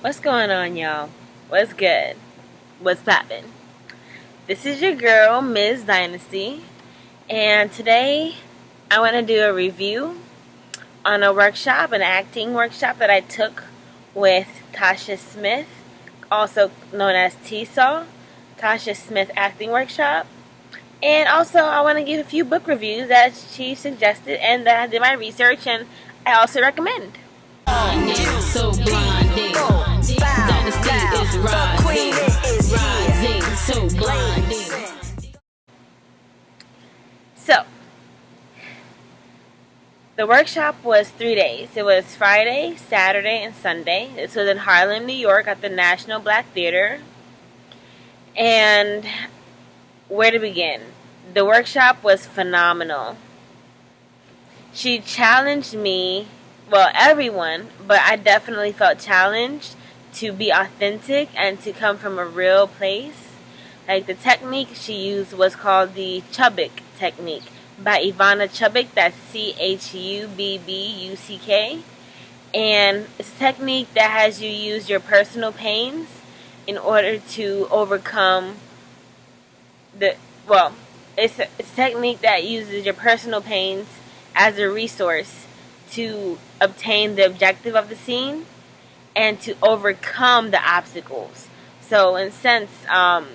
What's going on, y'all? What's good? What's poppin'? This is your girl, Ms. Dynasty, and today I want to do a review on a workshop, an acting workshop that I took with Tasha Smith, also known as TSAW, Tasha Smith Acting Workshop. And also, I want to give a few book reviews that she suggested and that I did my research and I also recommend. So blinding, Dynasty is rising, so blinding. So, the workshop was 3 days. It was Friday, Saturday, and Sunday. This was in Harlem, New York at the National Black Theater. And where to begin? The workshop was phenomenal. She challenged me, well, everyone, but I definitely felt challenged to be authentic and to come from a real place. Like, the technique she used was called the Chubbuck Technique by Ivana Chubbuck, that's Chubbuck. And it's a technique that has you use your personal pains in order to overcome it's a technique that uses your personal pains as a resource to obtain the objective of the scene and to overcome the obstacles. So in a sense,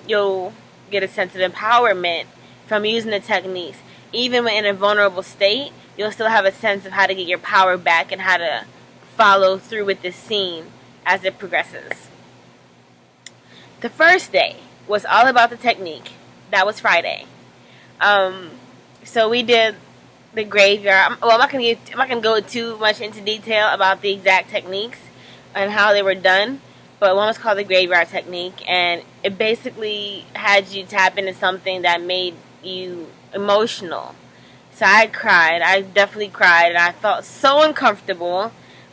you'll get a sense of empowerment from using the techniques. Even when in a vulnerable state, you'll still have a sense of how to get your power back and how to follow through with this scene as it progresses. The first day was all about the technique. That was Friday. So we did the graveyard. Well, I'm not gonna go too much into detail about the exact techniques and how they were done. But one was called the graveyard technique, and it basically had you tap into something that made you emotional. So I cried. I definitely cried, and I felt so uncomfortable.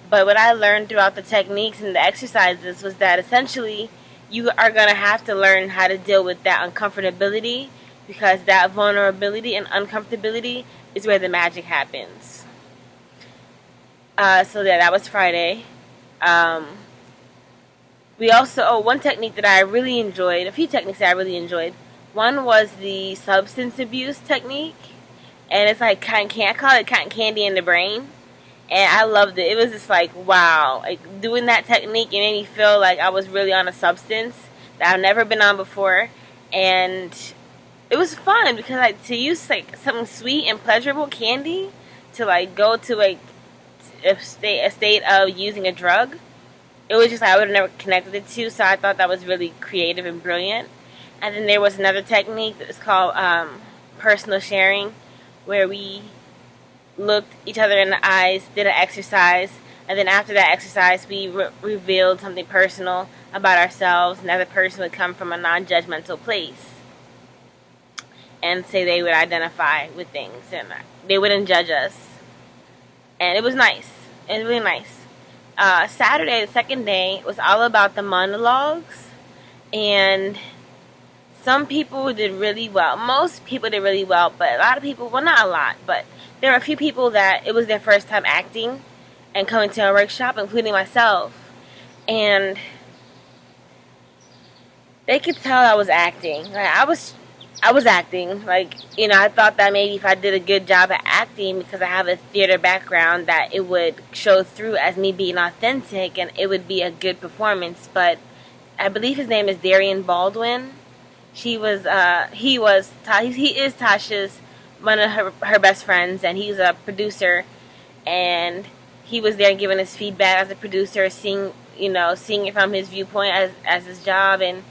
But what I learned throughout the techniques and the exercises was that essentially you are gonna have to learn how to deal with that uncomfortability, because that vulnerability and uncomfortability is where the magic happens. So that was Friday. We also, one technique that I really enjoyed, a few techniques that I really enjoyed. One was the substance abuse technique, and it's like I call it cotton candy in the brain. And I loved it. It was just like, wow. Like, doing that technique, it made me feel like I was really on a substance that I've never been on before. And it was fun because, like, to use like something sweet and pleasurable, candy, to like go to like a state of using a drug, it was just like I would have never connected it to. So I thought that was really creative and brilliant. And then there was another technique that was called personal sharing, where we looked each other in the eyes, did an exercise, and then after that exercise we revealed something personal about ourselves, and the other person would come from a non-judgmental place and say they would identify with things and they wouldn't judge us. And it was nice. It was really nice. Saturday, the second day, was all about the monologues, and some people did really well. Most people did really well, but a lot of people, well, not a lot, but there were a few people that it was their first time acting and coming to a workshop, including myself. And they could tell I was acting. Like, I was acting. Like, you know, I thought that maybe if I did a good job at acting, because I have a theater background, that it would show through as me being authentic and it would be a good performance. But I believe his name is Darian Baldwin. He is Tasha's, one of her best friends, and he's a producer, and he was there giving us feedback as a producer, seeing it from his viewpoint as his job, and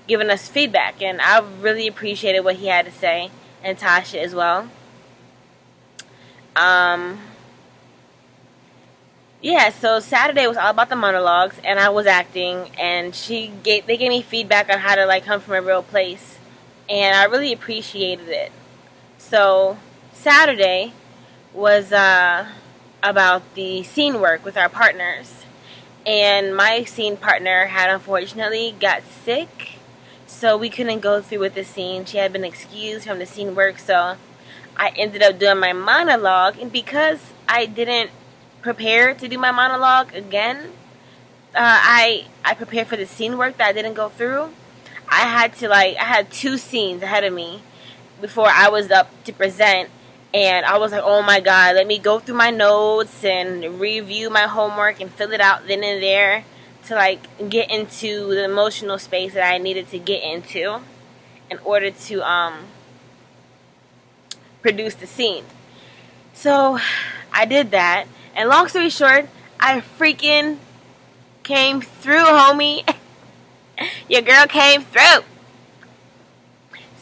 giving us feedback. And I really appreciated what he had to say, and Tasha as well. Yeah, so Saturday was all about the monologues, and I was acting, and they gave me feedback on how to like come from a real place, and I really appreciated it. So Saturday was about the scene work with our partners, and my scene partner had unfortunately got sick, so we couldn't go through with the scene. She had been excused from the scene work, so I ended up doing my monologue, and because I didn't prepare to do my monologue again, I prepared for the scene work that I didn't go through. I had 2 scenes ahead of me before I was up to present, and I was like, oh my god, let me go through my notes and review my homework and fill it out then and there to like get into the emotional space that I needed to get into in order to produce the scene. So I did that, and long story short, I freaking came through, homie. Your girl came through.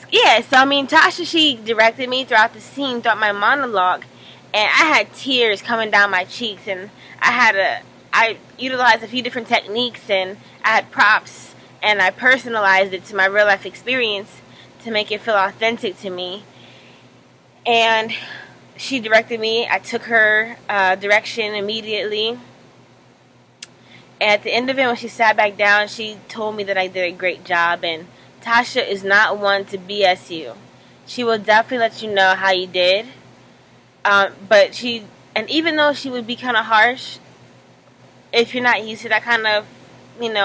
Yeah, so I mean, Tasha, she directed me throughout the scene, throughout my monologue, and I had tears coming down my cheeks, and I utilized a few different techniques, and I had props, and I personalized it to my real life experience to make it feel authentic to me. And she directed me. I took her direction immediately. At the end of it, when she sat back down, she told me that I did a great job, and Tasha is not one to BS you. She will definitely let you know how you did. And even though she would be kind of harsh, if you're not used to that kind of,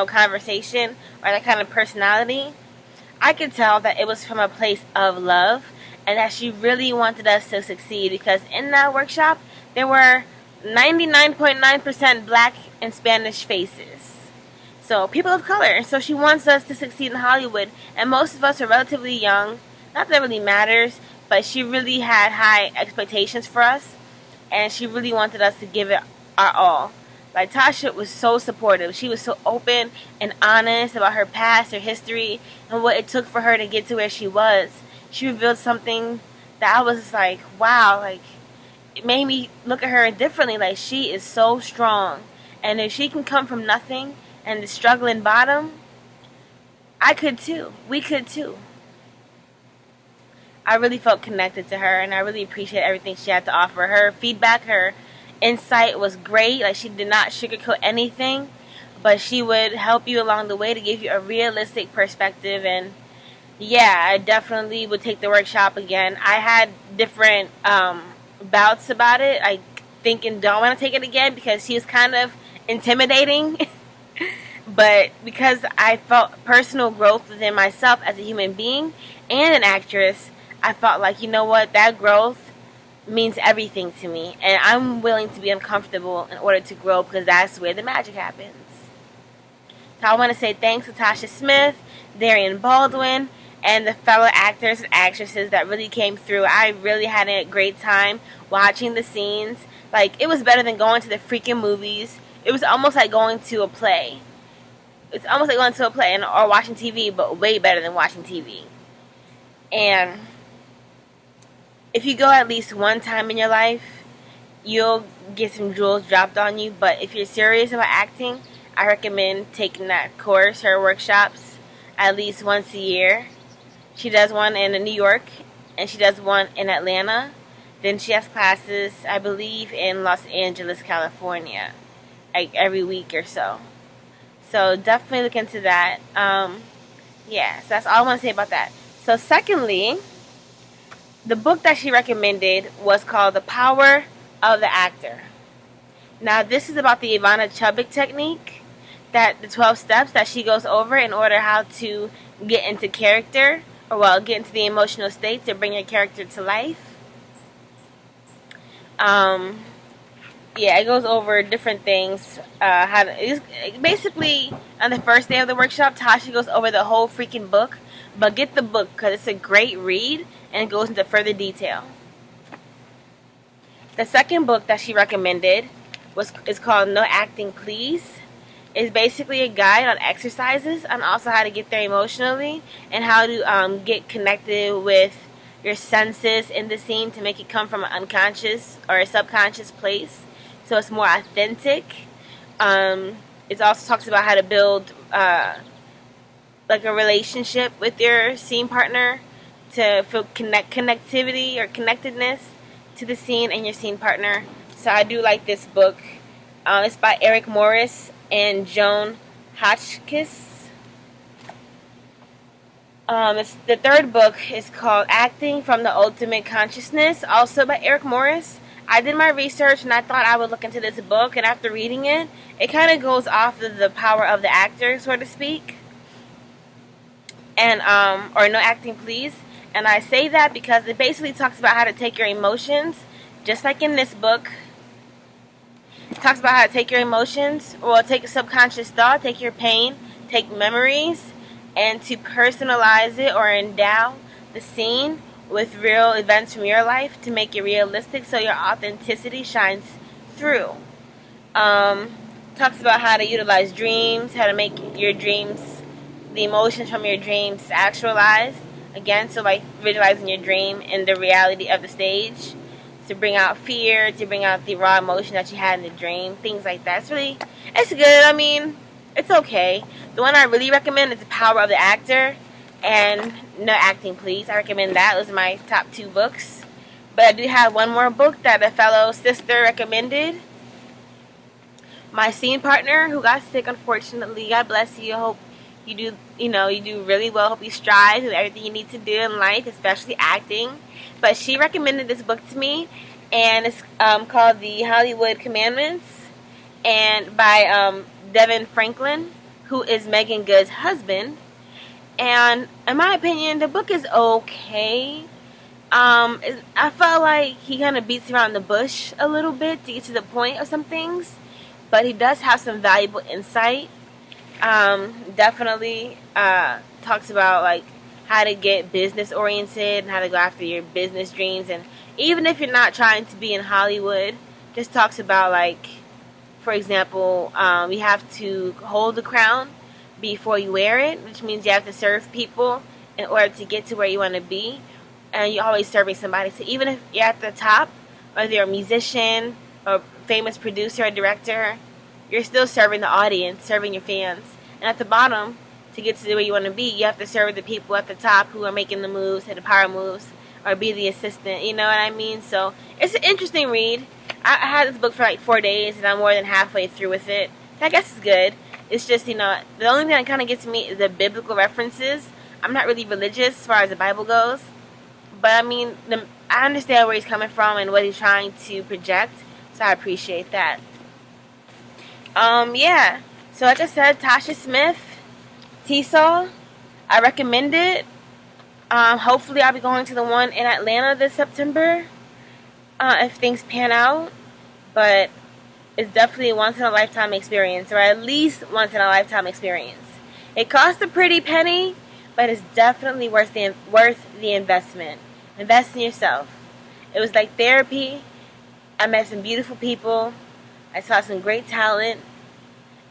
conversation or that kind of personality, I could tell that it was from a place of love and that she really wanted us to succeed, because in that workshop, there were 99.9% black and Spanish faces. So people of color. So she wants us to succeed in Hollywood, and most of us are relatively young. Not that it really matters, but she really had high expectations for us, and she really wanted us to give it our all. Like, Tasha was so supportive. She was so open and honest about her past, her history, and what it took for her to get to where she was. She revealed something that I was just like, wow, like, it made me look at her differently. Like, she is so strong, and if she can come from nothing and the struggling bottom, I could too. We could too. I really felt connected to her, and I really appreciate everything she had to offer. Her feedback, her insight was great. Like, she did not sugarcoat anything, but she would help you along the way to give you a realistic perspective. And yeah, I definitely would take the workshop again. I had different bouts about it. I thinking, don't want to take it again because she was kind of intimidating. But because I felt personal growth within myself as a human being and an actress, I felt like, you know what, that growth means everything to me, and I'm willing to be uncomfortable in order to grow, because that's where the magic happens. So I want to say thanks to Tasha Smith, Darian Baldwin, and the fellow actors and actresses that really came through. I really had a great time watching the scenes. Like, it was better than going to the freaking movies. It was almost like going to a play. It's almost like going to a play or watching TV, but way better than watching TV. And if you go at least one time in your life, you'll get some jewels dropped on you. But if you're serious about acting, I recommend taking that course, her workshops, at least once a year. She does one in New York, and she does one in Atlanta. Then she has classes, I believe, in Los Angeles, California, like every week or so. So definitely look into that. Yeah, so that's all I want to say about that. So secondly, the book that she recommended was called The Power of the Actor. Now, this is about the Ivana Chubbuck Technique, that the 12 steps that she goes over in order how to get into character, or get into the emotional state to bring your character to life. Yeah, it goes over different things. Basically, on the first day of the workshop, Tasha goes over the whole freaking book. But get the book, because it's a great read, and it goes into further detail. The second book that she recommended is called No Acting Please. It's basically a guide on exercises and also how to get there emotionally, and how to get connected with your senses in the scene to make it come from an unconscious or a subconscious place, so it's more authentic. It also talks about how to build like a relationship with your scene partner, to feel connectivity or connectedness to the scene and your scene partner. So I do like this book. It's by Eric Morris and Joan Hotchkiss. The third book is called Acting from the Ultimate Consciousness, also by Eric Morris. I did my research and I thought I would look into this book, and after reading it, it kind of goes off of the power of the actor, so to speak. And, or no acting please. And I say that because it basically talks about how to take your emotions, just like in this book. It talks about how to take your emotions, or take a subconscious thought, take your pain, take memories, and to personalize it or endow the scene with real events from your life to make it realistic so your authenticity shines through. Talks about how to utilize dreams, how to make your dreams, the emotions from your dreams actualize. Again, so like visualizing your dream in the reality of the stage to bring out fear, to bring out the raw emotion that you had in the dream, things like that. It's good. I mean, it's okay. The one I really recommend is The Power of the Actor and No Acting Please. I recommend that. Those are my top 2 books. But I do have one more book that a fellow sister recommended. My scene partner who got sick, unfortunately. God bless you. I hope you do, you do really well. Hope you strive with everything you need to do in life, especially acting. But she recommended this book to me, and it's called The Hollywood Commandments, and by Devin Franklin, who is Megan Good's husband. And in my opinion, the book is okay. I felt like he kind of beats around the bush a little bit to get to the point of some things, but he does have some valuable insight. Definitely talks about like how to get business oriented and how to go after your business dreams, and even if you're not trying to be in Hollywood, just talks about like, for example, you have to hold the crown before you wear it, which means you have to serve people in order to get to where you want to be, and you're always serving somebody. So even if you're at the top, whether you're a musician or famous producer or director, you're still serving the audience, serving your fans. And at the bottom, to get to where you want to be, you have to serve the people at the top who are making the moves, the power moves, or be the assistant, you know what I mean? So it's an interesting read. I had this book for like 4 days, and I'm more than halfway through with it. So I guess it's good. It's just, the only thing that kind of gets me is the biblical references. I'm not really religious as far as the Bible goes. But I mean, I understand where he's coming from and what he's trying to project. So I appreciate that. Yeah. So like I said, Tasha Smith, TSAW, I recommend it. Hopefully I'll be going to the one in Atlanta this September, if things pan out. But it's definitely a once-in-a-lifetime experience, or at least once-in-a-lifetime experience. It costs a pretty penny, but it's definitely worth the investment. Invest in yourself. It was like therapy. I met some beautiful people. I saw some great talent,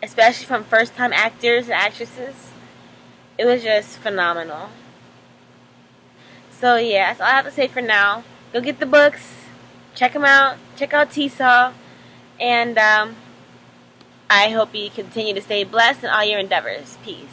especially from first-time actors and actresses. It was just phenomenal. So yeah, that's all I have to say for now. Go get the books. Check them out. Check out TSAW. And I hope you continue to stay blessed in all your endeavors. Peace.